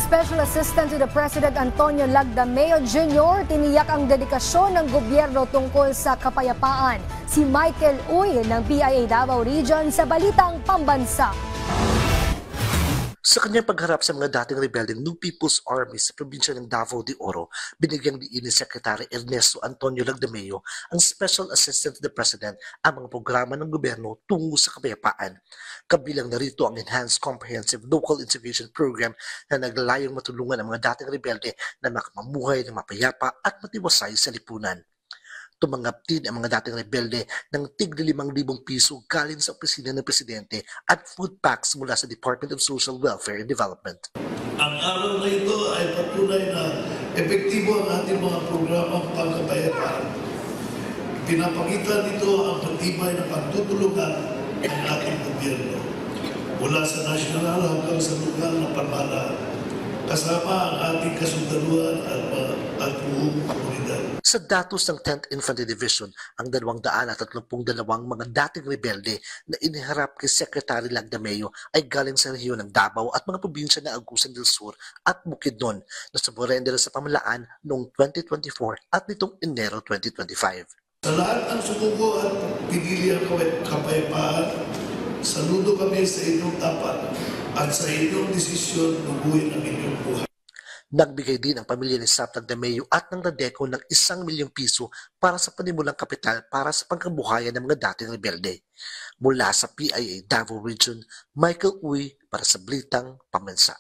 Special Assistant to the President Antonio Lagdameo Jr. tiniyak ang dedikasyon ng gobyerno tungkol sa kapayapaan. Si Michael Uy ng PIA Davao Region sa Balitang Pambansa. Sa kanyang pagharap sa mga dating rebeldeng New People's Army sa probinsya ng Davao de Oro, binigyang diin ni Secretary Ernesto Antonio Lagdameo, ang Special Assistant to the President, ang mga programa ng gobyerno tungo sa kapayapaan. Kabilang narito ang Enhanced Comprehensive Local Integration Program na naglalayong matulungan ang mga dating rebelde na makamamuhay ng mapayapa at matiwasay sa lipunan. Tumanggap din ang mga dating rebelde ng tig-5,000 piso galing sa opisina ng Presidente at food packs mula sa Department of Social Welfare and Development. Ang araw na ito ay patunay na epektibo ang ating mga programang pangkapayapaan. Pinapakita nito ang patibay na pagtutulungan ng ating gobyerno mula sa nasyonal hanggang sa lokal na pamahalaan, kasama ang ating kasundaluhan at buong komunidad. Sa datos ng 10th Infantry Division, ang 232 mga dating rebelde na iniharap kay Secretary Lagdameo ay galing sa rehiyon ng Davao at mga probinsya ng Agusan del Sur at Bukidnon na sumurrender sa pamahalaan noong 2024 at nitong Enero 2025. Sa lahat ng sumuko at pinili ang kapayapaan, saludo kami sa inyong tapat at sa inyong desisyon lubuhin ang inyong buhay. Nagbigay din ang pamilya ni Sap Lagdameo at ng Radeco ng 1 milyong piso para sa panimulang kapital para sa pangkabuhayan ng mga dating rebelde. Mula sa PIA Davao Region, Michael Uy para sa Balitang Pambansa.